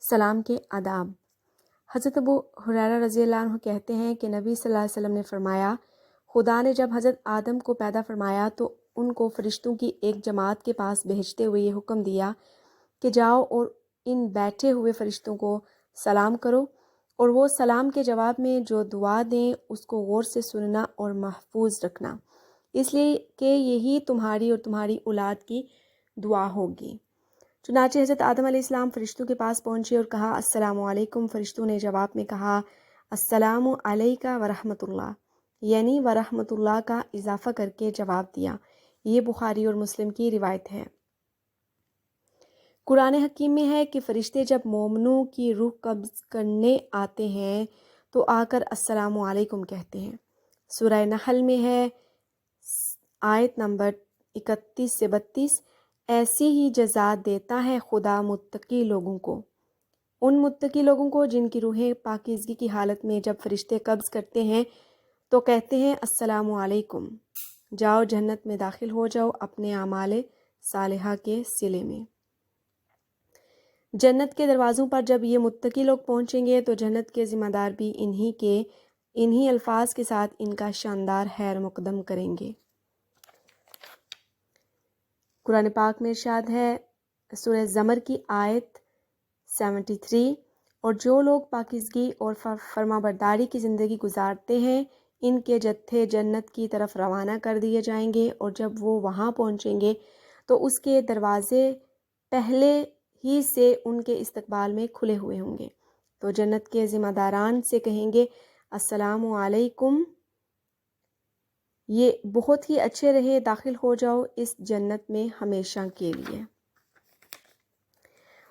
سلام کے آداب۔ حضرت ابو ہریرہ رضی اللہ عنہ کہتے ہیں کہ نبی صلی اللہ علیہ وسلم نے فرمایا، خدا نے جب حضرت آدم کو پیدا فرمایا تو ان کو فرشتوں کی ایک جماعت کے پاس بھیجتے ہوئے یہ حکم دیا کہ جاؤ اور ان بیٹھے ہوئے فرشتوں کو سلام کرو، اور وہ سلام کے جواب میں جو دعا دیں اس کو غور سے سننا اور محفوظ رکھنا، اس لیے کہ یہی تمہاری اور تمہاری اولاد کی دعا ہوگی۔ چنانچہ حضرت آدم علیہ السلام فرشتوں کے پاس پہنچے اور کہا السلام علیکم۔ فرشتوں نے جواب میں کہا السلام علیکہ ورحمۃ اللہ، یعنی ورحمۃ اللہ کا اضافہ کر کے جواب دیا۔ یہ بخاری اور مسلم کی روایت ہے۔ قرآن حکیم میں ہے کہ فرشتے جب مومنوں کی روح قبض کرنے آتے ہیں تو آ کر السلام علیکم کہتے ہیں۔ سورہ نحل میں ہے آیت نمبر 31 سے 32، ایسی ہی جزا دیتا ہے خدا متقی لوگوں کو، ان متقی لوگوں کو جن کی روحیں پاکیزگی کی حالت میں جب فرشتے قبض کرتے ہیں تو کہتے ہیں السلام علیکم، جاؤ جنت میں داخل ہو جاؤ اپنے اعمال صالحہ کے صلے میں۔ جنت کے دروازوں پر جب یہ متقی لوگ پہنچیں گے تو جنت کے ذمہ دار بھی انہی الفاظ کے ساتھ ان کا شاندار خیر مقدم کریں گے۔ قرآن پاک میں ارشاد ہے سورہ زمر کی آیت 73، اور جو لوگ پاکیزگی اور فرما برداری کی زندگی گزارتے ہیں ان کے جتھے جنت کی طرف روانہ کر دیے جائیں گے، اور جب وہ وہاں پہنچیں گے تو اس کے دروازے پہلے ہی سے ان کے استقبال میں کھلے ہوئے ہوں گے، تو جنت کے ذمہ داران سے کہیں گے السلام علیکم، یہ بہت ہی اچھے رہے، داخل ہو جاؤ اس جنت میں ہمیشہ کے لیے۔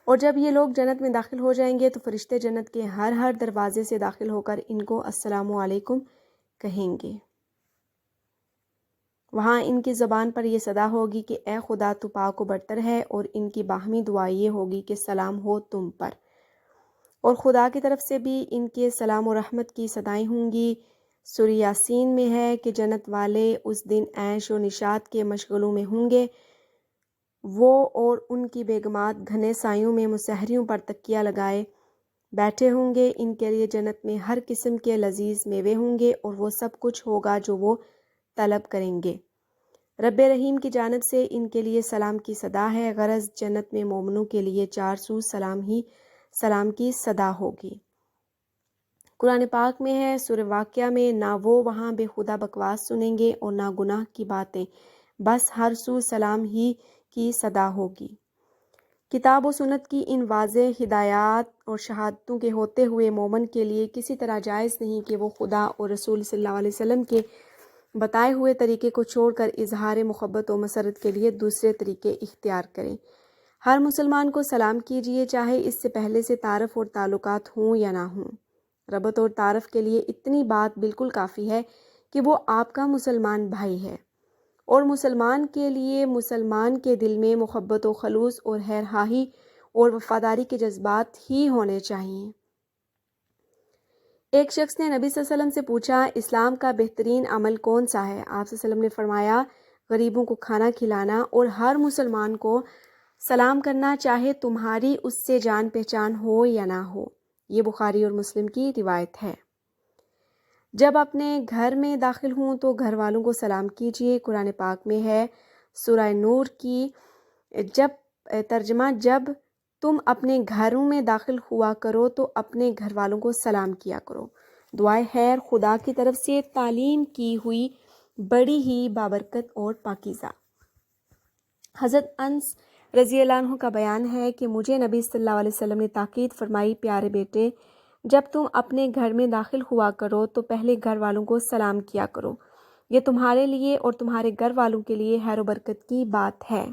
اور جب یہ لوگ جنت میں داخل ہو جائیں گے تو فرشتے جنت کے ہر دروازے سے داخل ہو کر ان کو السلام علیکم کہیں گے۔ وہاں ان کی زبان پر یہ صدا ہوگی کہ اے خدا تو پاک و برتر ہے، اور ان کی باہمی دعا یہ ہوگی کہ سلام ہو تم پر، اور خدا کی طرف سے بھی ان کے سلام و رحمت کی صدائیں ہوں گی۔ سورہ یاسین میں ہے کہ جنت والے اس دن عیش و نشاط کے مشغلوں میں ہوں گے، وہ اور ان کی بیگمات گھنے سایوں میں مسحریوں پر تکیہ لگائے بیٹھے ہوں گے۔ ان کے لیے جنت میں ہر قسم کے لذیذ میوے ہوں گے، اور وہ سب کچھ ہوگا جو وہ طلب کریں گے۔ رب رحیم کی جانب سے ان کے لیے سلام کی صدا ہے، غرض جنت میں مومنوں کے لیے چار سو سلام کی صدا ہوگی۔ قرآن پاک میں ہے سورہ واقعہ میں، نہ وہ وہاں بے خدا بکواس سنیں گے اور نہ گناہ کی باتیں، بس ہر سو سلام ہی کی صدا ہوگی۔ کتاب و سنت کی ان واضح ہدایات اور شہادتوں کے ہوتے ہوئے مومن کے لیے کسی طرح جائز نہیں کہ وہ خدا اور رسول صلی اللہ علیہ وسلم کے بتائے ہوئے طریقے کو چھوڑ کر اظہار محبت و مسرت کے لیے دوسرے طریقے اختیار کریں۔ ہر مسلمان کو سلام کیجیے، چاہے اس سے پہلے سے تعارف اور تعلقات ہوں یا نہ ہوں۔ ربط اور تعارف کے لیے اتنی بات بالکل کافی ہے کہ وہ آپ کا مسلمان بھائی ہے، اور مسلمان کے لیے مسلمان کے دل میں محبت و خلوص اور خیرخواہی اور وفاداری کے جذبات ہی ہونے چاہیے۔ ایک شخص نے نبی صلی اللہ علیہ وسلم سے پوچھا اسلام کا بہترین عمل کون سا ہے؟ آپ صلی اللہ علیہ وسلم نے فرمایا غریبوں کو کھانا کھلانا اور ہر مسلمان کو سلام کرنا، چاہے تمہاری اس سے جان پہچان ہو یا نہ ہو۔ یہ بخاری اور مسلم کی روایت ہے۔ جب اپنے گھر میں داخل ہوں تو گھر والوں کو سلام کیجیے۔ قرآن پاک میں ہے سورہ نور کی ترجمہ، جب تم اپنے گھروں میں داخل ہوا کرو تو اپنے گھر والوں کو سلام کیا کرو۔ دعائے خیر خدا کی طرف سے تعلیم کی ہوئی بڑی ہی بابرکت اور پاکیزہ۔ حضرت انس رضی اللہ عنہ کا بیان ہے کہ مجھے نبی صلی اللہ علیہ وسلم نے تاکید فرمائی، پیارے بیٹے، جب تم اپنے گھر میں داخل ہوا کرو تو پہلے گھر والوں کو سلام کیا کرو، یہ تمہارے لیے اور تمہارے گھر والوں کے لیے خیر و برکت کی بات ہے۔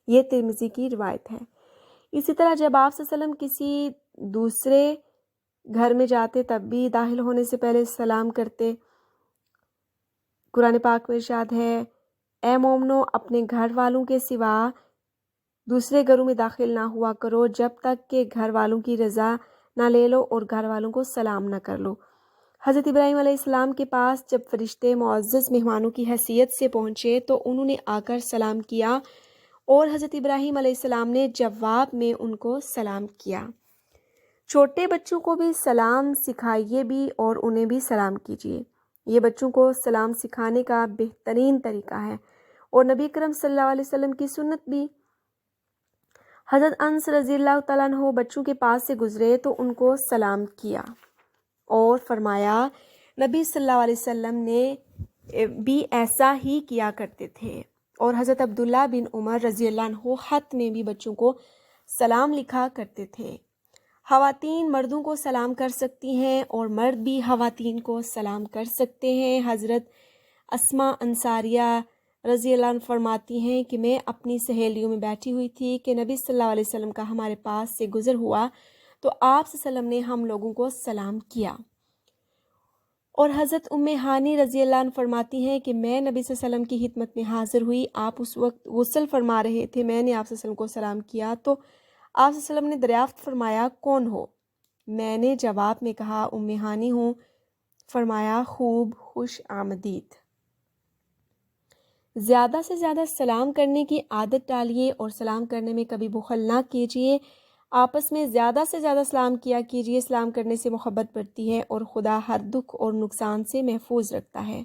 یہ ترمذی کی روایت ہے۔ اسی طرح جب آپ صلی اللہ علیہ وسلم کسی دوسرے گھر میں جاتے تب بھی داخل ہونے سے پہلے سلام کرتے۔ قرآن پاک میں ارشاد ہے اے مومنو، اپنے گھر والوں کے سوا دوسرے گھروں میں داخل نہ ہوا کرو جب تک کہ گھر والوں کی رضا نہ لے لو اور گھر والوں کو سلام نہ کر لو۔ حضرت ابراہیم علیہ السلام کے پاس جب فرشتے معزز مہمانوں کی حیثیت سے پہنچے تو انہوں نے آ کر سلام کیا، اور حضرت ابراہیم علیہ السلام نے جواب میں ان کو سلام کیا۔ چھوٹے بچوں کو بھی سلام سکھائیے بھی اور انہیں بھی سلام کیجیے۔ یہ بچوں کو سلام سکھانے کا بہترین طریقہ ہے اور نبی کرم صلی اللہ علیہ وسلم کی سنت بھی۔ حضرت انس رضی اللہ تعالیٰ عنہ بچوں کے پاس سے گزرے تو ان کو سلام کیا اور فرمایا نبی صلی اللہ علیہ وسلم نے بھی ایسا ہی کیا کرتے تھے۔ اور حضرت عبداللہ بن عمر رضی اللہ عنہ خط میں بھی بچوں کو سلام لکھا کرتے تھے۔ خواتین مردوں کو سلام کر سکتی ہیں اور مرد بھی خواتین کو سلام کر سکتے ہیں۔ حضرت اسماء انصاریہ رضی اللہ عنہ فرماتی ہیں کہ میں اپنی سہیلیوں میں بیٹھی ہوئی تھی کہ نبی صلی اللہ علیہ وسلم کا ہمارے پاس سے گزر ہوا تو آپ صلی اللہ علیہ وسلم نے ہم لوگوں کو سلام کیا۔ اور حضرت ہانی رضی اللہ عنہ فرماتی ہیں کہ میں نبی صلی اللہ علیہ وسلم کی خدمت میں حاضر ہوئی، آپ اس وقت غسل فرما رہے تھے، میں نے آپ صلی اللہ علیہ وسلم کو سلام کیا تو آپ صلی اللہ علیہ وسلم نے دریافت فرمایا کون ہو؟ میں نے جواب میں کہا ہانی ہوں۔ فرمایا خوب خوش آمدید۔ زیادہ سے زیادہ سلام کرنے کی عادت ڈالیے اور سلام کرنے میں کبھی بخل نہ کیجیے۔ آپس میں زیادہ سے زیادہ سلام کیا کیجیے، سلام کرنے سے محبت بڑھتی ہے اور خدا ہر دکھ اور نقصان سے محفوظ رکھتا ہے۔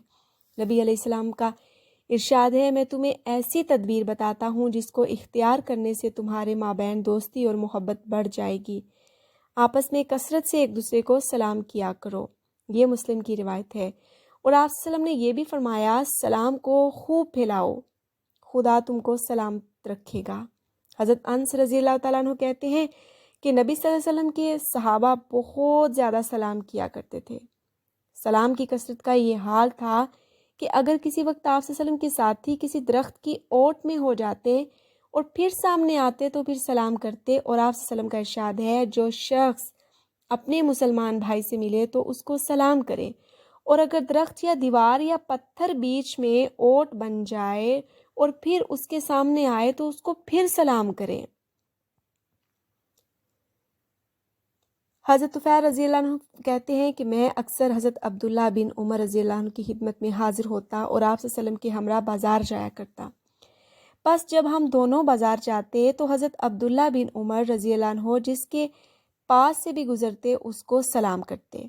نبی علیہ السلام کا ارشاد ہے میں تمہیں ایسی تدبیر بتاتا ہوں جس کو اختیار کرنے سے تمہارے مابین دوستی اور محبت بڑھ جائے گی۔ آپس میں کثرت سے ایک دوسرے کو سلام کیا کرو۔ یہ مسلم کی روایت ہے۔ اور آپ صلی اللہ علیہ وسلم نے یہ بھی فرمایا سلام کو خوب پھیلاؤ، خدا تم کو سلامت رکھے گا۔ حضرت انس رضی اللہ تعالیٰ عنہ کہتے ہیں کہ نبی صلی اللہ علیہ وسلم کے صحابہ بہت زیادہ سلام کیا کرتے تھے۔ سلام کی کثرت کا یہ حال تھا کہ اگر کسی وقت آپ صلی اللہ علیہ وسلم کے ساتھی کسی درخت کی اوٹ میں ہو جاتے اور پھر سامنے آتے تو پھر سلام کرتے، اور آپ صلی اللہ علیہ وسلم کا ارشاد ہے جو شخص اپنے مسلمان بھائی سے ملے تو اس کو سلام کرے، اور اگر درخت یا دیوار یا پتھر بیچ میں اوٹ بن جائے اور پھر اس کے سامنے آئے تو اس کو پھر سلام کرے۔ حضرت طفیل رضی اللہ عنہ کہتے ہیں کہ میں اکثر حضرت عبداللہ بن عمر رضی اللہ عنہ کی خدمت میں حاضر ہوتا اور آپ صلی اللہ علیہ وسلم کے ہمراہ بازار جایا کرتا۔ پس جب ہم دونوں بازار جاتے تو حضرت عبداللہ بن عمر رضی اللہ عنہ جس کے پاس سے بھی گزرتے اس کو سلام کرتے،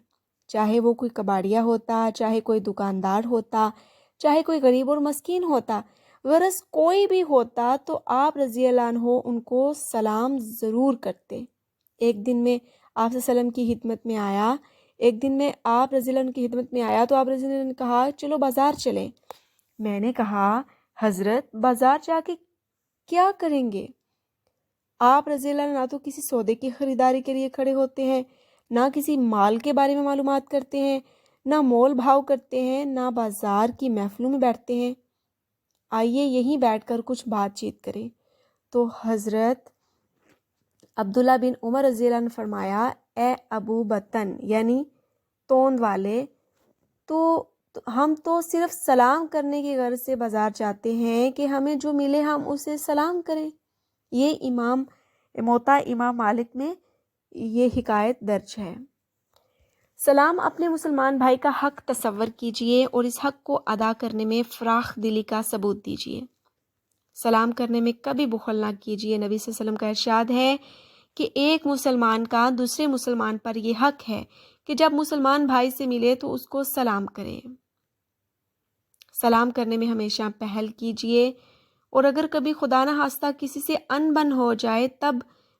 چاہے وہ کوئی کباڑیا ہوتا، چاہے کوئی دکاندار ہوتا، چاہے کوئی غریب اور مسکین ہوتا، غرض کوئی بھی ہوتا تو آپ رضی اللہ عنہ ان کو سلام ضرور کرتے۔ ایک دن میں آپ صلی اللہ علیہ وسلم کی خدمت میں آیا آپ رضی اللہ عنہ کی خدمت میں آیا تو آپ رضی اللہ عنہ نے کہا چلو بازار چلیں۔ میں نے کہا حضرت بازار جا کے کیا کریں گے؟ آپ رضی اللہ عنہ نہ تو کسی سودے کی خریداری کے لیے کھڑے ہوتے ہیں، نہ کسی مال کے بارے میں معلومات کرتے ہیں، نہ مول بھاؤ کرتے ہیں، نہ بازار کی محفلوں میں بیٹھتے ہیں۔ آئیے یہیں بیٹھ کر کچھ بات چیت کریں۔ تو حضرت عبداللہ بن عمر رضی اللہ عنہ فرمایا اے ابو بطن یعنی توند والے، تو ہم تو صرف سلام کرنے کی غرض سے بازار جاتے ہیں کہ ہمیں جو ملے ہم اسے سلام کریں۔ یہ موطا امام مالک میں یہ حکایت درج ہے۔ سلام اپنے مسلمان بھائی کا حق تصور کیجئے اور اس حق کو ادا کرنے میں فراخ دلی کا ثبوت دیجئے۔ سلام کرنے میں کبھی بخل نہ کیجئے۔ نبی صلی اللہ علیہ وسلم کا ارشاد ہے کہ ایک مسلمان کا دوسرے مسلمان پر یہ حق ہے کہ جب مسلمان بھائی سے ملے تو اس کو سلام کرے۔ سلام کرنے میں ہمیشہ پہل کیجئے، اور اگر کبھی خدا نہ خواستہ کسی سے ان بن ہو جائے تب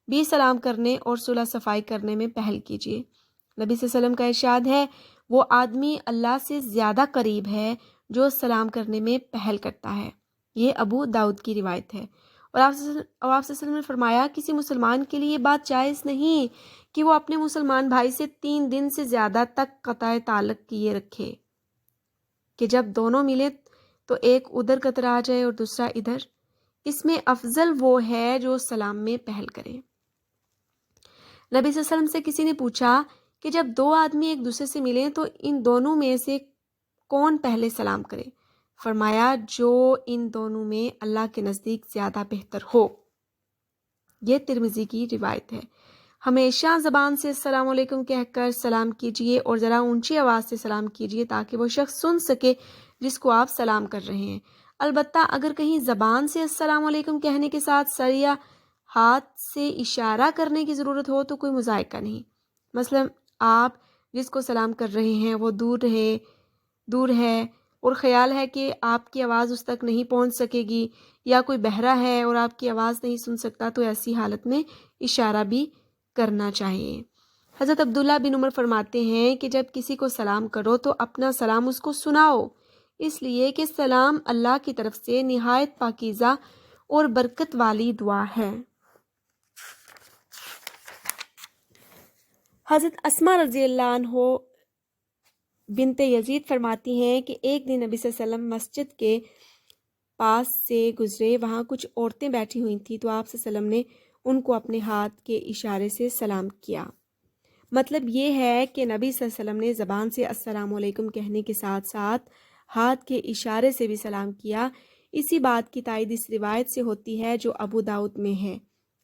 بھی سلام کرنے اور صلح صفائی کرنے میں پہل کیجئے۔ نبی صلی اللہ علیہ وسلم کا ارشاد ہے وہ آدمی اللہ سے زیادہ قریب ہے جو سلام کرنے میں پہل کرتا ہے۔ یہ ابو داؤد کی روایت ہے۔ اور آپ صلی اللہ علیہ وسلم نے فرمایا کسی مسلمان کے لیے یہ بات جائز نہیں کہ وہ اپنے مسلمان بھائی سے 3 دن سے زیادہ تک قطع تعلق کیے رکھے، کہ جب دونوں ملے تو ایک ادھر کترا جائے اور دوسرا ادھر۔ اس میں افضل وہ ہے جو سلام میں پہل کرے۔ نبی صلی اللہ علیہ وسلم سے کسی نے پوچھا کہ جب 2 آدمی ایک دوسرے سے ملیں تو ان دونوں میں سے کون پہلے سلام کرے؟ فرمایا جو ان دونوں میں اللہ کے نزدیک زیادہ بہتر ہو۔ یہ ترمذی کی روایت ہے۔ ہمیشہ زبان سے السلام علیکم کہہ کر سلام کیجئے اور ذرا اونچی آواز سے سلام کیجئے تاکہ وہ شخص سن سکے جس کو آپ سلام کر رہے ہیں۔ البتہ اگر کہیں زبان سے السلام علیکم کہنے کے ساتھ سر یا ہاتھ سے اشارہ کرنے کی ضرورت ہو تو کوئی مذائقہ نہیں۔ مثلا آپ جس کو سلام کر رہے ہیں وہ دور ہے اور خیال ہے کہ آپ کی آواز اس تک نہیں پہنچ سکے گی، یا کوئی بہرا ہے اور آپ کی آواز نہیں سن سکتا، تو ایسی حالت میں اشارہ بھی کرنا چاہیے۔ حضرت عبداللہ بن عمر فرماتے ہیں کہ جب کسی کو سلام کرو تو اپنا سلام اس کو سناؤ، اس لیے کہ سلام اللہ کی طرف سے نہایت پاکیزہ اور برکت والی دعا ہے۔ حضرت اسماء رضی اللہ عنہ بنت یزید فرماتی ہیں کہ ایک دن نبی صلی اللہ علیہ وسلم مسجد کے پاس سے گزرے، وہاں کچھ عورتیں بیٹھی ہوئی تھیں تو آپ صلی اللہ علیہ وسلم نے ان کو اپنے ہاتھ کے اشارے سے سلام کیا۔ مطلب یہ ہے کہ نبی صلی اللہ علیہ وسلم نے زبان سے السلام علیکم کہنے کے ساتھ ساتھ ہاتھ کے اشارے سے بھی سلام کیا۔ اسی بات کی تائید اس روایت سے ہوتی ہے جو ابو داؤد میں ہے۔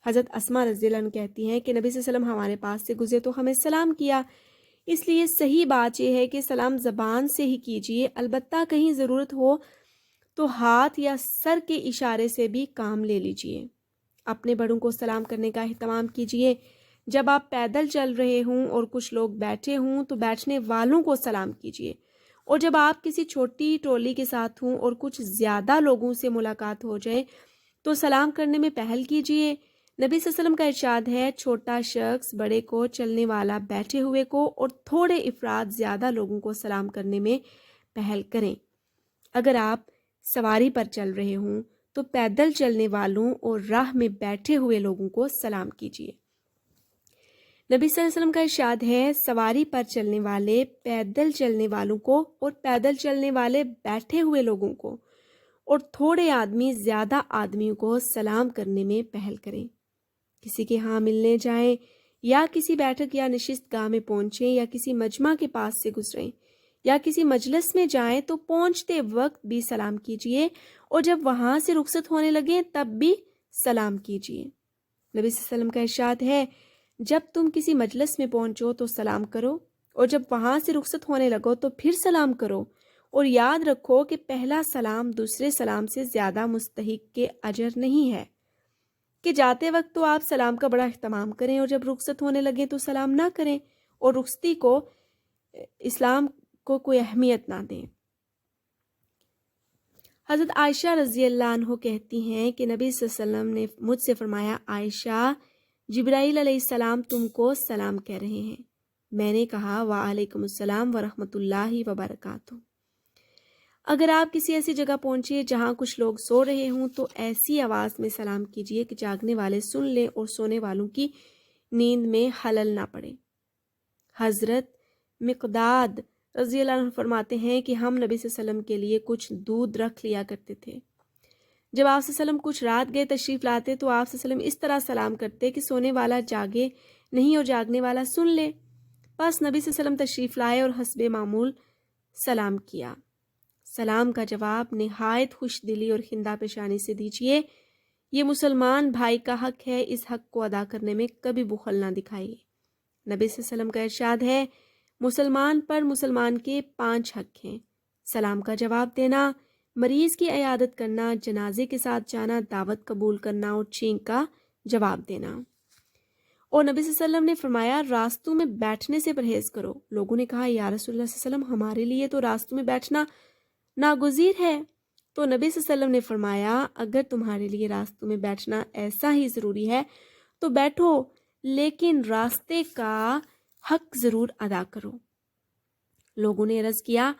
حضرت اسماء رضی اللہ عنہ کہتی ہیں کہ نبی صلی اللہ علیہ وسلم ہمارے پاس سے گزرے تو ہمیں سلام کیا، اس لیے صحیح بات یہ ہے کہ سلام زبان سے ہی کیجیے، البتہ کہیں ضرورت ہو تو ہاتھ یا سر کے اشارے سے بھی کام لے لیجیے۔ اپنے بڑوں کو سلام کرنے کا اہتمام کیجیے۔ جب آپ پیدل چل رہے ہوں اور کچھ لوگ بیٹھے ہوں تو بیٹھنے والوں کو سلام کیجیے، اور جب آپ کسی چھوٹی ٹولی کے ساتھ ہوں اور کچھ زیادہ لوگوں سے ملاقات ہو جائے تو سلام کرنے میں پہل کیجیے۔ نبی صلی اللہ علیہ وسلم کا ارشاد ہے، چھوٹا شخص بڑے کو، چلنے والا بیٹھے ہوئے کو، اور تھوڑے افراد زیادہ لوگوں کو سلام کرنے میں پہل کریں۔ اگر آپ سواری پر چل رہے ہوں تو پیدل چلنے والوں اور راہ میں بیٹھے ہوئے لوگوں کو سلام کیجیے۔ نبی صلی اللہ علیہ وسلم کا ارشاد ہے، سواری پر چلنے والے پیدل چلنے والوں کو اور پیدل چلنے والے بیٹھے ہوئے لوگوں کو اور تھوڑے آدمی زیادہ آدمیوں کو سلام کرنے میں پہل کریں۔ کسی کے ہاں ملنے جائیں یا کسی بیٹھک یا نشست گاہ میں پہنچیں یا کسی مجمع کے پاس سے گزریں یا کسی مجلس میں جائیں تو پہنچتے وقت بھی سلام کیجیے، اور جب وہاں سے رخصت ہونے لگیں تب بھی سلام کیجیے۔ نبی صلی اللہ علیہ وسلم کا ارشاد ہے، جب تم کسی مجلس میں پہنچو تو سلام کرو، اور جب وہاں سے رخصت ہونے لگو تو پھر سلام کرو، اور یاد رکھو کہ پہلا سلام دوسرے سلام سے زیادہ مستحق کے اجر نہیں ہے، کہ جاتے وقت تو آپ سلام کا بڑا اہتمام کریں اور جب رخصت ہونے لگے تو سلام نہ کریں اور رخصتی کو اسلام کو کوئی اہمیت نہ دیں۔ حضرت عائشہ رضی اللہ عنہ کہتی ہیں کہ نبی صلی اللہ علیہ وسلم نے مجھ سے فرمایا، عائشہ، جبرائیل علیہ السلام تم کو سلام کہہ رہے ہیں۔ میں نے کہا، وعلیکم السلام ورحمۃ اللہ وبرکاتہ۔ اگر آپ کسی ایسی جگہ پہنچے جہاں کچھ لوگ سو رہے ہوں تو ایسی آواز میں سلام کیجیے کہ جاگنے والے سن لیں اور سونے والوں کی نیند میں خلل نہ پڑے۔ حضرت مقداد رضی اللہ عنہ فرماتے ہیں کہ ہم نبی صلی اللہ علیہ وسلم کے لیے کچھ دودھ رکھ لیا کرتے تھے۔ جب آپ صلی اللہ علیہ وسلم کچھ رات گئے تشریف لاتے تو آپ صلی اللہ علیہ وسلم اس طرح سلام کرتے کہ سونے والا جاگے نہیں اور جاگنے والا سن لے۔ بس نبی صلی اللہ علیہ وسلم تشریف لائے اور حسب معمول سلام کیا۔ سلام کا جواب نہایت خوش دلی اور خندہ پیشانی سے دیجیے۔ یہ مسلمان بھائی کا حق ہے، اس حق کو ادا کرنے میں کبھی بخل نہ دکھائیے۔ نبی صلی اللہ علیہ وسلم کا ارشاد ہے، مسلمان پر مسلمان کے 5 حق ہیں: سلام کا جواب دینا، مریض کی عیادت کرنا، جنازے کے ساتھ جانا، دعوت قبول کرنا اور چھینک کا جواب دینا۔ اور نبی صلی اللہ علیہ وسلم نے فرمایا، راستوں میں بیٹھنے سے پرہیز کرو۔ لوگوں نے کہا، یا رسول اللہ صلی اللہ علیہ وسلم، ہمارے لیے تو راستوں میں بیٹھنا ناگزیر ہے۔ تو نبی صلی اللہ علیہ وسلم نے فرمایا، اگر تمہارے لیے راستوں میں بیٹھنا ایسا ہی ضروری ہے تو بیٹھو، لیکن راستے کا حق ضرور ادا کرو۔ لوگوں نے عرض کیا،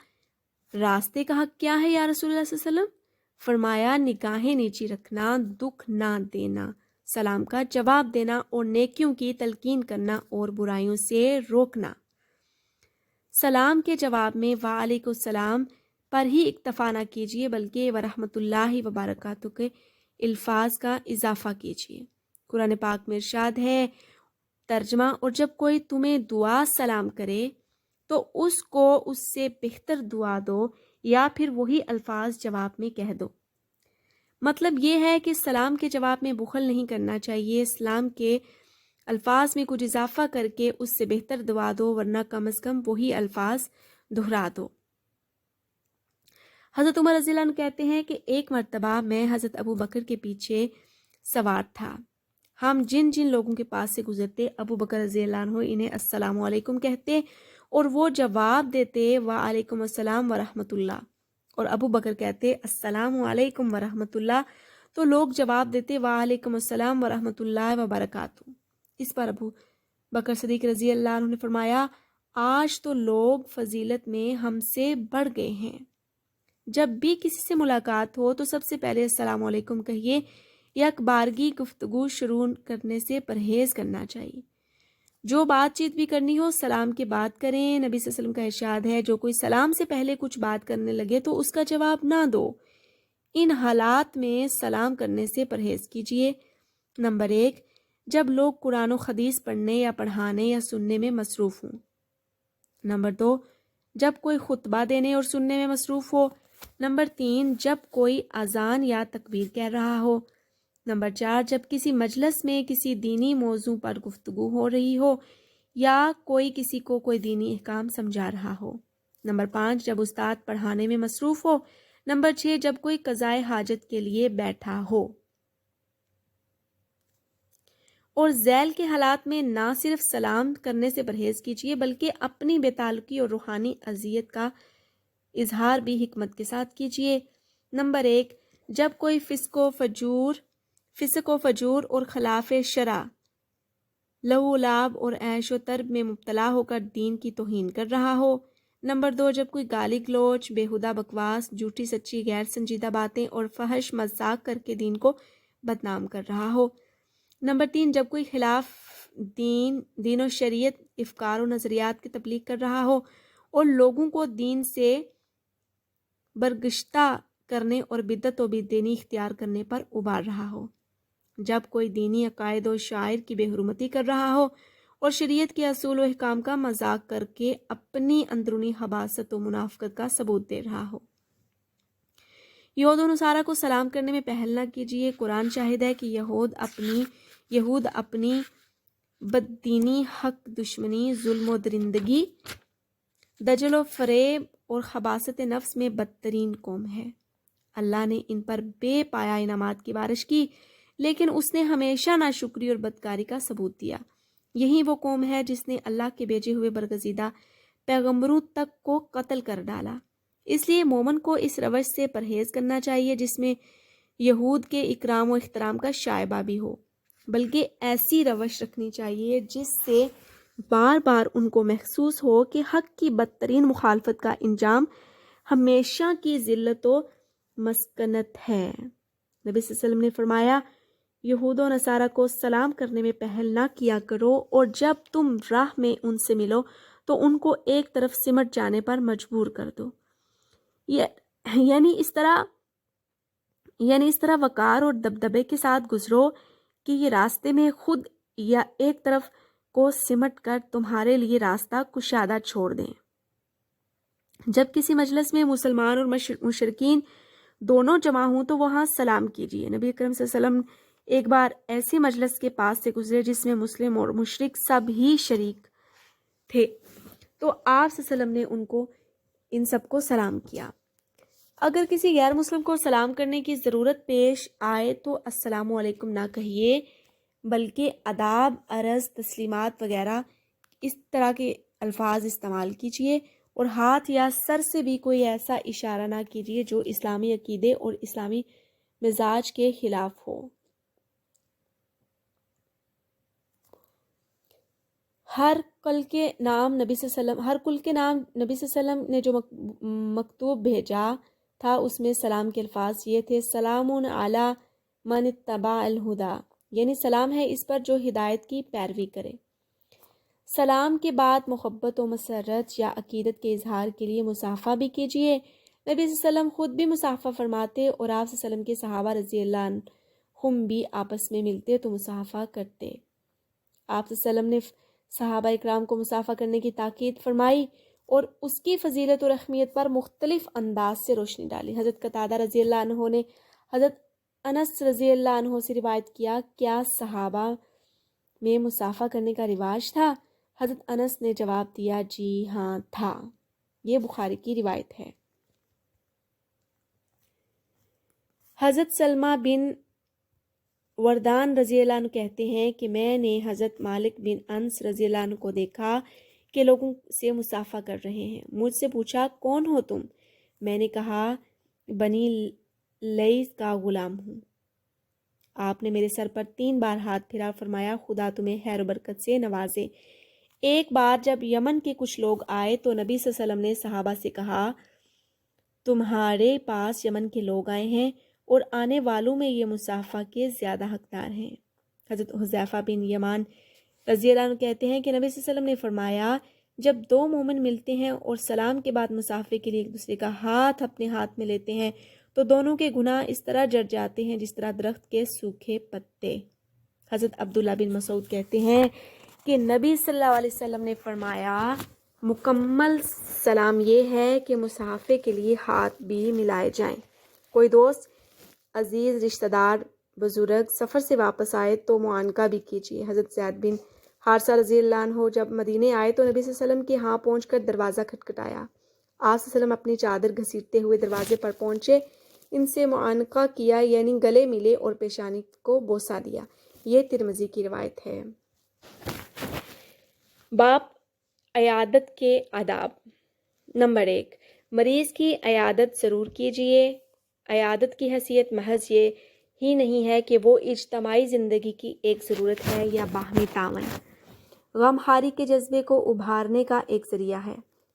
راستے کا حق کیا ہے یا رسول اللہ صلی اللہ علیہ وسلم؟ فرمایا، نگاہیں نیچی رکھنا، دکھ نہ دینا، سلام کا جواب دینا اور نیکیوں کی تلقین کرنا اور برائیوں سے روکنا۔ سلام کے جواب میں وعلیکم السلام پر ہی اکتفا نہ کیجیے بلکہ ورحمۃ اللہ وبرکاتہ کے الفاظ کا اضافہ کیجیے۔ قرآن پاک میں ارشاد ہے، ترجمہ، اور جب کوئی تمہیں دعا سلام کرے تو اس کو اس سے بہتر دعا دو یا پھر وہی الفاظ جواب میں کہہ دو۔ مطلب یہ ہے کہ سلام کے جواب میں بخل نہیں کرنا چاہیے، سلام کے الفاظ میں کچھ اضافہ کر کے اس سے بہتر دعا دو، ورنہ کم از کم وہی الفاظ دہرا دو۔ حضرت عمر رضی اللہ عنہ کہتے ہیں کہ ایک مرتبہ میں حضرت ابو بکر کے پیچھے سوار تھا۔ ہم جن جن لوگوں کے پاس سے گزرتے ابو بکر رضی اللہ عنہ انہیں السلام علیکم کہتے اور وہ جواب دیتے وعلیکم السلام ورحمۃ اللہ، اور ابو بکر کہتے السلام علیکم ورحمۃ اللہ، تو لوگ جواب دیتے وعلیکم السلام ورحمۃ اللہ وبرکاتہ۔ اس پر ابو بکر صدیق رضی اللہ عنہ نے فرمایا آج تو لوگ فضیلت میں ہم سے بڑھ گئے ہیں، جب بھی کسی سے ملاقات ہو تو سب سے پہلے السلام علیکم کہیے، یک بارگی گفتگو شروع کرنے سے پرہیز کرنا چاہیے، جو بات چیت بھی کرنی ہو سلام کے بعد کریں۔ نبی صلی اللہ علیہ وسلم کا ارشاد ہے جو کوئی سلام سے پہلے کچھ بات کرنے لگے تو اس کا جواب نہ دو۔ ان حالات میں سلام کرنے سے پرہیز کیجیے۔ نمبر 1، جب لوگ قرآن و حدیث پڑھنے یا پڑھانے یا سننے میں مصروف ہوں۔ نمبر 2، جب کوئی خطبہ دینے اور سننے میں مصروف ہو۔ نمبر 3، جب کوئی اذان یا تکبیر کہہ رہا ہو۔ نمبر 4، جب کسی مجلس میں کسی دینی موضوع پر گفتگو ہو رہی ہو یا کوئی کسی کو کوئی دینی احکام سمجھا رہا ہو۔ نمبر 5، جب استاد پڑھانے میں مصروف ہو۔ نمبر 6، جب کوئی قضائے حاجت کے لیے بیٹھا ہو۔ اور ذیل کے حالات میں نہ صرف سلام کرنے سے پرہیز کیجیے بلکہ اپنی بے تعلقی اور روحانی اذیت کا اظہار بھی حکمت کے ساتھ کیجیے۔ نمبر 1، جب کوئی فسق و فجور اور خلاف شرع، لہو لعب اور عیش و طرب میں مبتلا ہو کر دین کی توہین کر رہا ہو۔ نمبر 2، جب کوئی گالی گلوچ، بیہودہ بکواس، جھوٹی سچی غیر سنجیدہ باتیں اور فحش مذاق کر کے دین کو بدنام کر رہا ہو۔ نمبر 3، جب کوئی خلاف دین و شریعت افکار و نظریات کی تبلیغ کر رہا ہو اور لوگوں کو دین سے برگشتہ کرنے اور بدعت و بددینی اختیار کرنے پر ابھار رہا ہو۔ جب کوئی دینی عقائد و شعائر کی بے حرمتی کر رہا ہو اور شریعت کے اصول و احکام کا مذاق کر کے اپنی اندرونی خباثت و منافقت کا ثبوت دے رہا ہو۔ یہود و نصارہ کو سلام کرنے میں پہل نہ کیجیے۔ قرآن شاہد ہے کہ یہود اپنی بددینی، حق دشمنی، ظلم و درندگی، دجل و فریب اور خباثت نفس میں بدترین قوم ہے۔ اللہ نے ان پر بے پایہ انعامات کی بارش کی لیکن اس نے ہمیشہ ناشکری اور بدکاری کا ثبوت دیا۔ یہی وہ قوم ہے جس نے اللہ کے بھیجے ہوئے برگزیدہ پیغمبروں تک کو قتل کر ڈالا۔ اس لیے مومن کو اس روش سے پرہیز کرنا چاہیے جس میں یہود کے اکرام و احترام کا شائبہ بھی ہو، بلکہ ایسی روش رکھنی چاہیے جس سے بار بار ان کو محسوس ہو کہ حق کی بدترین مخالفت کا انجام ہمیشہ کی ذلت و مسکنت ہے۔ نبی صلی اللہ علیہ وسلم نے فرمایا یہود و نصارہ کو سلام کرنے میں پہل نہ کیا کرو، اور جب تم راہ میں ان سے ملو تو ان کو ایک طرف سمٹ جانے پر مجبور کر دو۔ یعنی اس طرح وقار اور دبدبے کے ساتھ گزرو کہ یہ راستے میں خود یا ایک طرف کو سمٹ کر تمہارے لیے راستہ کشادہ چھوڑ دیں۔ جب کسی مجلس میں مسلمان اور مشرکین دونوں جمع ہوں تو وہاں سلام کیجیے۔ نبی اکرم صلی اللہ علیہ وسلم ایک بار ایسی مجلس کے پاس سے گزرے جس میں مسلم اور مشرک سب ہی شریک تھے، تو آپ صلی اللہ علیہ وسلم نے ان سب کو سلام کیا۔ اگر کسی غیر مسلم کو سلام کرنے کی ضرورت پیش آئے تو السلام علیکم نہ کہیے بلکہ آداب، عرض، تسلیمات وغیرہ اس طرح کے الفاظ استعمال کیجیے، اور ہاتھ یا سر سے بھی کوئی ایسا اشارہ نہ کیجیے جو اسلامی عقیدے اور اسلامی مزاج کے خلاف ہو۔ ہر کل کے نام نبی صلی اللہ علیہ وسلم نے جو مکتوب بھیجا تھا اس میں سلام کے الفاظ یہ تھے سلام علی من اتبع الہدا، یعنی سلام ہے اس پر جو ہدایت کی پیروی کرے۔ سلام کے بعد محبت و مسرت یا عقیدت کے اظہار کے لیے مصافحہ بھی کیجیے۔ نبی صلی اللہ علیہ وسلم خود بھی مصافحہ فرماتے اور آپ صلی اللہ علیہ وسلم کے صحابہ رضی اللہ عنہم بھی آپس میں ملتے تو مصافحہ کرتے۔ آپ صلی اللہ علیہ وسلم نے صحابہ اکرام کو مصافحہ کرنے کی تاکید فرمائی اور اس کی فضیلت اور اہمیت پر مختلف انداز سے روشنی ڈالی۔ حضرت قتادہ رضی اللہ عنہ نے حضرت انس رضی اللہ عنہ سے روایت کیا صحابہ میں مصافحہ کرنے کا رواج تھا؟ حضرت انس نے جواب دیا جی ہاں تھا۔ یہ بخاری کی روایت ہے۔ حضرت سلمہ بن وردان رضی اللہ عنہ کہتے ہیں کہ میں نے حضرت مالک بن انس رضی اللہ عنہ کو دیکھا کہ لوگوں سے مصافحہ کر رہے ہیں۔ مجھ سے پوچھا کون ہو تم؟ میں نے کہا بنی لیث کا غلام ہوں۔ آپ نے میرے سر پر 3 بار ہاتھ پھرا، فرمایا خدا تمہیں خیر و برکت سے نوازے۔ ایک بار جب یمن کے کچھ لوگ آئے تو نبی صلی اللہ علیہ وسلم نے صحابہ سے کہا تمہارے پاس یمن کے لوگ آئے ہیں اور آنے والوں میں یہ مصافحہ کے زیادہ حقدار ہیں۔ حضرت حذیفہ بن یمان رضی اللہ عنہ کہتے ہیں کہ نبی صلی اللہ علیہ وسلم نے فرمایا جب 2 مومن ملتے ہیں اور سلام کے بعد مصافحے کے لیے ایک دوسرے کا ہاتھ اپنے ہاتھ میں لیتے ہیں تو دونوں کے گناہ اس طرح جڑ جاتے ہیں جس طرح درخت کے سوکھے پتے۔ حضرت عبداللہ بن مسعود کہتے ہیں کہ نبی صلی اللہ علیہ وسلم نے فرمایا مکمل سلام یہ ہے کہ مصافحے کے لیے ہاتھ بھی ملائے جائیں۔ کوئی دوست، عزیز، رشتہ دار، بزرگ سفر سے واپس آئے تو معانقہ بھی کیجیے۔ حضرت زید بن حارثہ رضی اللہ عنہ جب مدینے آئے تو نبی صلی اللہ علیہ وسلم کے ہاں پہنچ کر دروازہ کھٹکھٹایا۔ آپ صلی اللہ علیہ وسلم اپنی چادر گھسیٹتے ہوئے دروازے پر پہنچے، ان سے معانقہ کیا یعنی گلے ملے اور پیشانی کو بوسہ دیا۔ یہ ترمذی کی روایت ہے۔ باب عیادت کے آداب۔ نمبر 1، مریض کی عیادت ضرور کیجیے۔ عیادت کی حیثیت محض یہ ہی نہیں ہے کہ وہ اجتماعی زندگی کی ایک ضرورت ہے یا باہمی تعاون، غم خواری کے جذبے کو ابھارنے کا ایک ذریعہ ہے،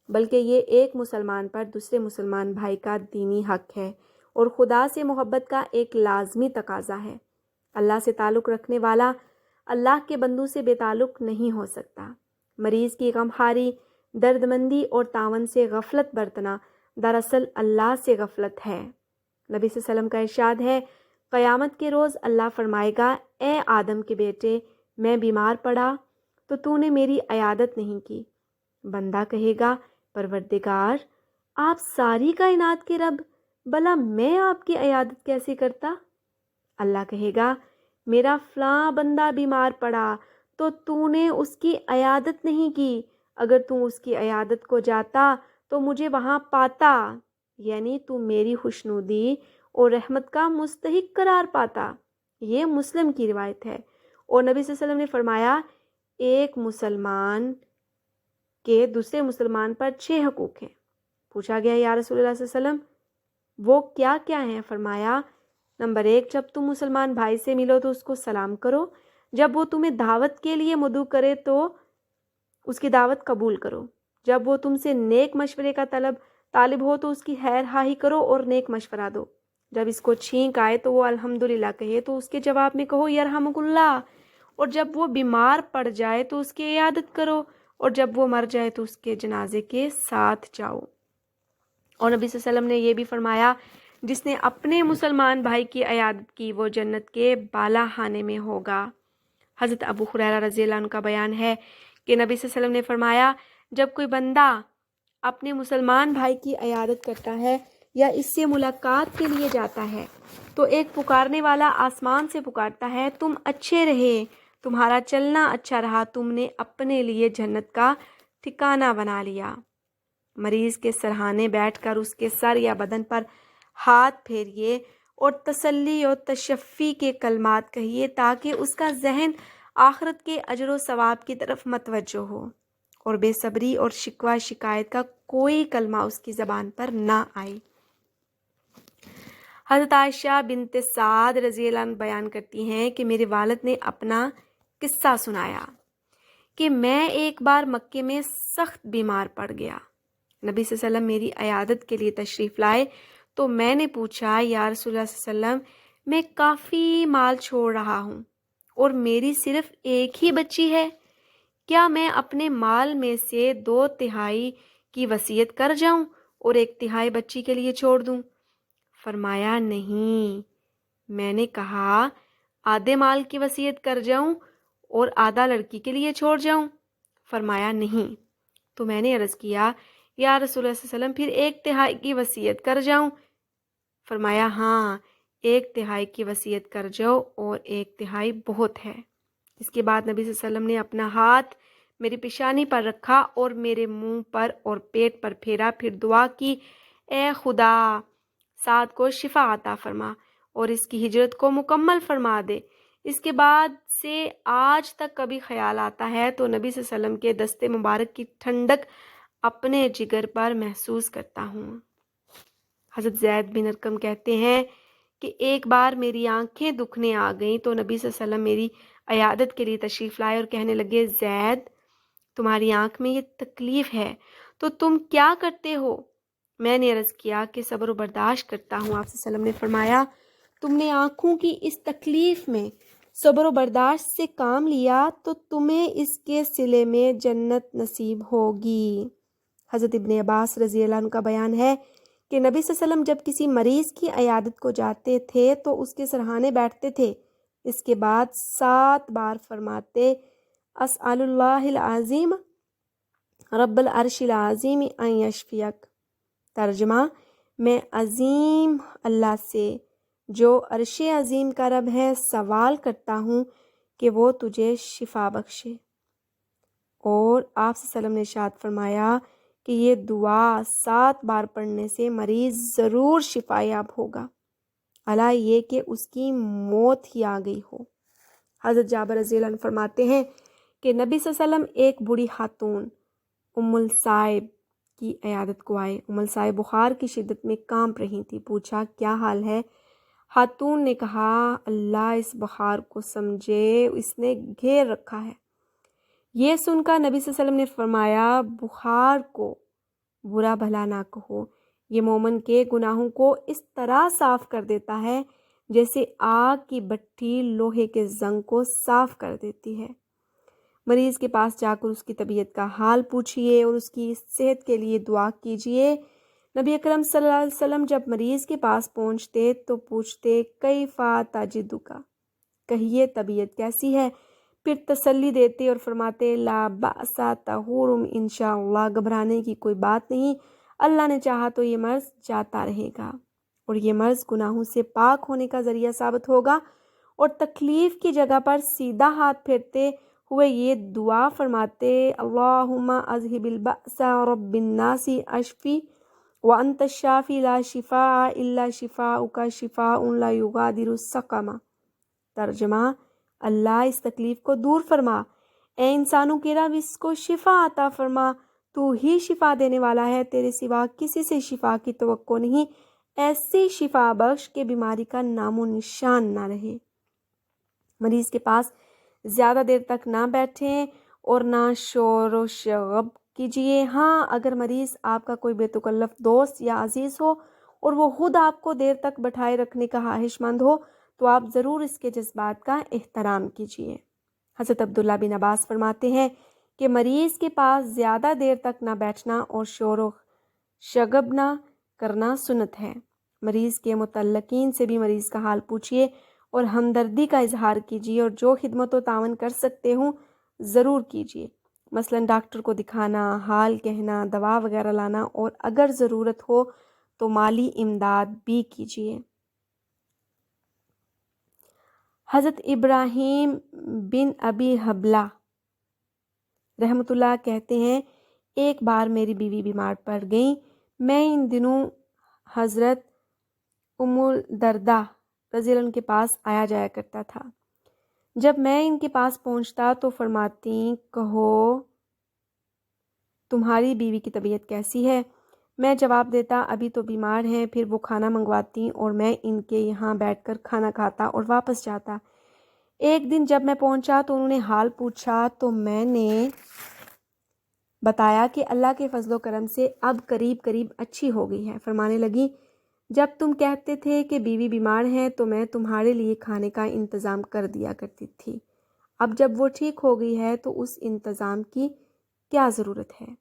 بلکہ یہ ایک مسلمان پر دوسرے مسلمان بھائی کا دینی حق ہے اور خدا سے محبت کا ایک لازمی تقاضا ہے۔ اللہ سے تعلق رکھنے والا اللہ کے بندوں سے بے تعلق نہیں ہو سکتا۔ مریض کی غم خواری، درد مندی اور تعاون سے غفلت برتنا دراصل اللہ سے غفلت ہے۔ نبی صلی اللہ علیہ وسلم کا ارشاد ہے قیامت کے روز اللہ فرمائے گا اے آدم کے بیٹے، میں بیمار پڑا تو تو نے میری عیادت نہیں کی۔ بندہ کہے گا پروردگار آپ ساری کائنات کے رب، بھلا میں آپ کی عیادت کیسے کرتا؟ اللہ کہے گا میرا فلاں بندہ بیمار پڑا تو نے اس کی عیادت نہیں کی، اگر تو اس کی عیادت کو جاتا تو مجھے وہاں پاتا، یعنی تو میری خوشنودی اور رحمت کا مستحق قرار پاتا۔ یہ مسلم کی روایت ہے۔ اور نبی صلی اللہ علیہ وسلم نے فرمایا ایک مسلمان کے دوسرے مسلمان پر 6 حقوق ہیں۔ پوچھا گیا یا رسول اللہ صلی اللہ علیہ وسلم وہ کیا کیا ہیں؟ فرمایا نمبر 1، جب تم مسلمان بھائی سے ملو تو اس کو سلام کرو، جب وہ تمہیں دعوت کے لیے مدعو کرے تو اس کی دعوت قبول کرو، جب وہ تم سے نیک مشورے کا طالب ہو تو اس کی خیر خواہی کرو اور نیک مشورہ دو، جب اس کو چھینک آئے تو وہ الحمدللہ کہے تو اس کے جواب میں کہو یرحمک اللہ، اور جب وہ بیمار پڑ جائے تو اس کی عیادت کرو، اور جب وہ مر جائے تو اس کے جنازے کے ساتھ جاؤ۔ اور نبی صلی اللہ علیہ وسلم نے یہ بھی فرمایا جس نے اپنے مسلمان بھائی کی عیادت کی وہ جنت کے بالا خانے میں ہوگا۔ حضرت ابو ہریرہ رضی اللہ عنہ کا بیان ہے کہ نبی صلی اللہ علیہ وسلم نے فرمایا جب کوئی بندہ اپنے مسلمان بھائی کی عیادت کرتا ہے یا اس سے ملاقات کے لیے جاتا ہے تو ایک پکارنے والا آسمان سے پکارتا ہے تم اچھے رہے، تمہارا چلنا اچھا رہا، تم نے اپنے لیے جنت کا ٹھکانہ بنا لیا۔ مریض کے سرہانے بیٹھ کر اس کے سر یا بدن پر ہاتھ پھیریے اور تسلی اور تشفی کے کلمات کہیے تاکہ اس کا ذہن آخرت کے اجر و ثواب کی طرف متوجہ ہو اور بے صبری اور شکوہ شکایت کا کوئی کلمہ اس کی زبان پر نہ آئے۔ حضرت عائشہ بنت سعد رضی اللہ عنہ بیان کرتی ہیں کہ میرے والد نے اپنا قصہ سنایا کہ میں ایک بار مکے میں سخت بیمار پڑ گیا۔ نبی صلی اللہ علیہ وسلم میری عیادت کے لیے تشریف لائے تو میں نے پوچھا یا رسول اللہ صلی اللہ علیہ وسلم میں کافی مال چھوڑ رہا ہوں اور میری صرف ایک ہی بچی ہے، کیا میں اپنے مال میں سے 2/3 کی وصیت کر جاؤں اور 1/3 بچی کے لیے چھوڑ دوں؟ فرمایا نہیں۔ میں نے کہا آدھے مال کی وصیت کر جاؤں اور آدھا لڑکی کے لیے چھوڑ جاؤں؟ فرمایا نہیں۔ تو میں نے عرض کیا یا رسول اللہ صلی اللہ علیہ وسلم پھر 1/3 کی وصیت کر جاؤں؟ فرمایا ہاں 1/3 کی وصیت کر جاؤ اور 1/3 بہت ہے۔ اس کے بعد نبی صلی اللہ علیہ وسلم نے اپنا ہاتھ میری پیشانی پر رکھا اور میرے منہ پر اور پیٹ پر پھیرا، پھر دعا کی اے خدا سعد کو شفا عطا فرما اور اس کی ہجرت کو مکمل فرما دے، اس کے بعد سے آج تک کبھی خیال آتا ہے تو نبی صلی اللہ علیہ وسلم کے دستے مبارک کی ٹھنڈک اپنے جگر پر محسوس کرتا ہوں۔ حضرت زید بن ارقم کہتے ہیں کہ ایک بار میری آنکھیں دکھنے آ گئیں تو نبی صلی اللہ علیہ وسلم میری عیادت کے لیے تشریف لائے اور کہنے لگے، زید تمہاری آنکھ میں یہ تکلیف ہے تو تم کیا کرتے ہو؟ میں نے عرض کیا کہ صبر و برداشت کرتا ہوں۔ آپ صلی اللہ علیہ وسلم نے فرمایا، تم نے آنکھوں کی اس تکلیف میں صبر و برداشت سے کام لیا تو تمہیں اس کے صلے میں جنت نصیب ہوگی۔ حضرت ابن عباس رضی اللہ عنہ کا بیان ہے کہ نبی صلی اللہ علیہ وسلم جب کسی مریض کی عیادت کو جاتے تھے تو اس کے سرہانے بیٹھتے تھے، اس کے بعد 7 بار فرماتے، اسأل اللہ العظیم رب العرش العظیم ان یشفیک۔ ترجمہ، میں عظیم اللہ سے جو عرش عظیم کا رب ہے سوال کرتا ہوں کہ وہ تجھے شفا بخشے۔ اور آپ صلی اللہ علیہ وسلم نے ارشاد فرمایا کہ یہ دعا 7 بار پڑھنے سے مریض ضرور شفا یاب ہوگا، الا یہ کہ اس کی موت ہی آ گئی ہو۔ حضرت جابر رضی اللہ عنہ فرماتے ہیں کہ نبی صلی اللہ علیہ وسلم ایک بوڑھی خاتون ام الصائب کی عیادت کو آئے۔ ام الصائب بخار کی شدت میں کانپ رہی تھی۔ پوچھا، کیا حال ہے؟ خاتون نے کہا، اللہ اس بخار کو سمجھے، اس نے گھیر رکھا ہے۔ یہ سن کر نبی صلی اللہ علیہ وسلم نے فرمایا، بخار کو برا بھلا نہ کہو، یہ مومن کے گناہوں کو اس طرح صاف کر دیتا ہے جیسے آگ کی بھٹی لوہے کے زنگ کو صاف کر دیتی ہے۔ مریض کے پاس جا کر اس کی طبیعت کا حال پوچھئے اور اس کی صحت کے لیے دعا کیجئے۔ نبی اکرم صلی اللہ علیہ وسلم جب مریض کے پاس پہنچتے تو پوچھتے، کیفا تجدک، کہیے طبیعت کیسی ہے؟ پھر تسلی دیتے اور فرماتے، لا بأس طہور انشاءاللہ، گھبرانے کی کوئی بات نہیں، اللہ نے چاہا تو یہ مرض جاتا رہے گا اور یہ مرض گناہوں سے پاک ہونے کا ذریعہ ثابت ہوگا۔ اور تکلیف کی جگہ پر سیدھا ہاتھ پھیرتے ہوئے یہ دعا فرماتے، اللہم اذہب البأس رب الناس اشفی وانت الشافی لا شفاء الا شفاؤک شفاء لا یغادر سقما۔ ترجمہ، اللہ اس تکلیف کو دور فرما، اے انسانوں کے رب اس کو شفا عطا فرما، تو ہی شفا دینے والا ہے، تیرے سوا کسی سے شفا کی توقع نہیں، ایسی شفا بخش کہ بیماری کا نام و نشان نہ رہے۔ مریض کے پاس زیادہ دیر تک نہ بیٹھیں اور نہ شور و شغب کیجیے۔ ہاں، اگر مریض آپ کا کوئی بے تکلف دوست یا عزیز ہو اور وہ خود آپ کو دیر تک بٹھائے رکھنے کا خواہش مند ہو تو آپ ضرور اس کے جذبات کا احترام کیجیے۔ حضرت عبداللہ بن عباس فرماتے ہیں کہ مریض کے پاس زیادہ دیر تک نہ بیٹھنا اور شور و شغب نہ کرنا سنت ہے۔ مریض کے متعلقین سے بھی مریض کا حال پوچھیے اور ہمدردی کا اظہار کیجیے اور جو خدمت و تعاون کر سکتے ہوں ضرور کیجیے، مثلا ڈاکٹر کو دکھانا، حال کہنا، دوا وغیرہ لانا، اور اگر ضرورت ہو تو مالی امداد بھی کیجیے۔ حضرت ابراہیم بن ابی حبلہ رحمۃ اللہ کہتے ہیں، ایک بار میری بیوی بیمار پڑ گئیں۔ میں ان دنوں حضرت ام الدرداء رضی اللہ عنہ کے پاس آیا جایا کرتا تھا۔ جب میں ان کے پاس پہنچتا تو فرماتی، کہو تمہاری بیوی کی طبیعت کیسی ہے؟ میں جواب دیتا، ابھی تو بیمار ہیں۔ پھر وہ کھانا منگواتی اور میں ان کے یہاں بیٹھ کر کھانا کھاتا اور واپس جاتا۔ ایک دن جب میں پہنچا تو انہوں نے حال پوچھا تو میں نے بتایا کہ اللہ کے فضل و کرم سے اب قریب قریب اچھی ہو گئی ہے۔ فرمانے لگی، جب تم کہتے تھے کہ بیوی بیمار ہے تو میں تمہارے لیے کھانے کا انتظام کر دیا کرتی تھی، اب جب وہ ٹھیک ہو گئی ہے تو اس انتظام کی کیا ضرورت ہے؟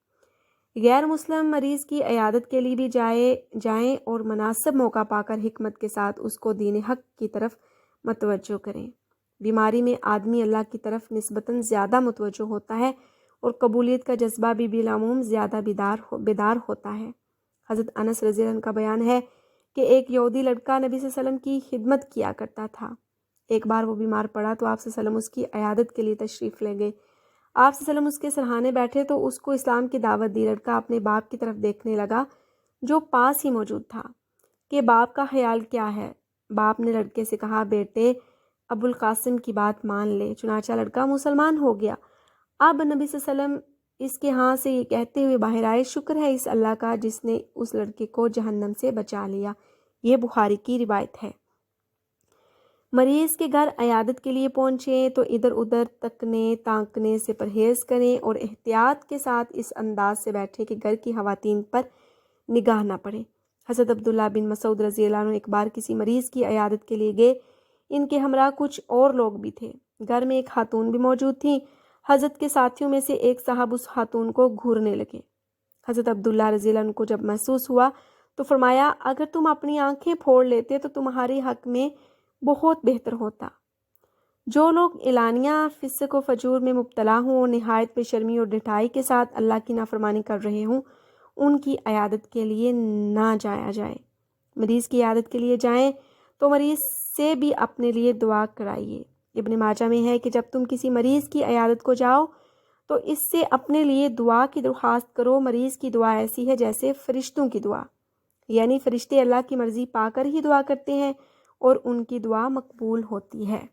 غیر مسلم مریض کی عیادت کے لیے بھی جائیں اور مناسب موقع پا کر حکمت کے ساتھ اس کو دین حق کی طرف متوجہ کریں۔ بیماری میں آدمی اللہ کی طرف نسبتاً زیادہ متوجہ ہوتا ہے اور قبولیت کا جذبہ بھی بالعموم زیادہ بیدار ہوتا ہے۔ حضرت انس رضی اللہ عنہ کا بیان ہے کہ ایک یہودی لڑکا نبی صلی اللہ علیہ وسلم کی خدمت کیا کرتا تھا۔ ایک بار وہ بیمار پڑا تو آپ صلی اللہ علیہ وسلم اس کی عیادت کے لیے تشریف لے گئے۔ آپ صلی اللہ علیہ وسلم اس کے سرہانے بیٹھے تو اس کو اسلام کی دعوت دی۔ لڑکا اپنے باپ کی طرف دیکھنے لگا جو پاس ہی موجود تھا کہ باپ کا خیال کیا ہے۔ باپ نے لڑکے سے کہا، بیٹے ابو القاسم کی بات مان لے۔ چنانچہ لڑکا مسلمان ہو گیا۔ اب نبی صلی اللہ علیہ وسلم اس کے ہاں سے یہ کہتے ہوئے باہر آئے، شکر ہے اس اللہ کا جس نے اس لڑکے کو جہنم سے بچا لیا۔ یہ بخاری کی روایت ہے۔ مریض کے گھر عیادت کے لیے پہنچیں تو ادھر ادھر تکنے تانکنے سے پرہیز کریں اور احتیاط کے ساتھ اس انداز سے بیٹھیں کہ گھر کی خواتین پر نگاہ نہ پڑے۔ حضرت عبداللہ بن مسعود رضی اللہ عنہ ایک بار کسی مریض کی عیادت کے لیے گئے۔ ان کے ہمراہ کچھ اور لوگ بھی تھے۔ گھر میں ایک خاتون بھی موجود تھیں۔ حضرت کے ساتھیوں میں سے ایک صاحب اس خاتون کو گھورنے لگے۔ حضرت عبداللہ رضی اللہ عنہ کو جب محسوس ہوا تو فرمایا، اگر تم اپنی آنکھیں پھوڑ لیتے تو تمہارے حق میں بہت بہتر ہوتا۔ جو لوگ اعلانیہ فسق و فجور میں مبتلا ہوں اور نہایت بے شرمی اور ڈھٹائی کے ساتھ اللہ کی نافرمانی کر رہے ہوں، ان کی عیادت کے لیے نہ جایا جائے۔ مریض کی عیادت کے لیے جائیں تو مریض سے بھی اپنے لیے دعا کرائیے۔ ابن ماجہ میں ہے کہ جب تم کسی مریض کی عیادت کو جاؤ تو اس سے اپنے لیے دعا کی درخواست کرو۔ مریض کی دعا ایسی ہے جیسے فرشتوں کی دعا، یعنی فرشتے اللہ کی مرضی پا کر ہی دعا کرتے ہیں اور ان کی دعا مقبول ہوتی ہے۔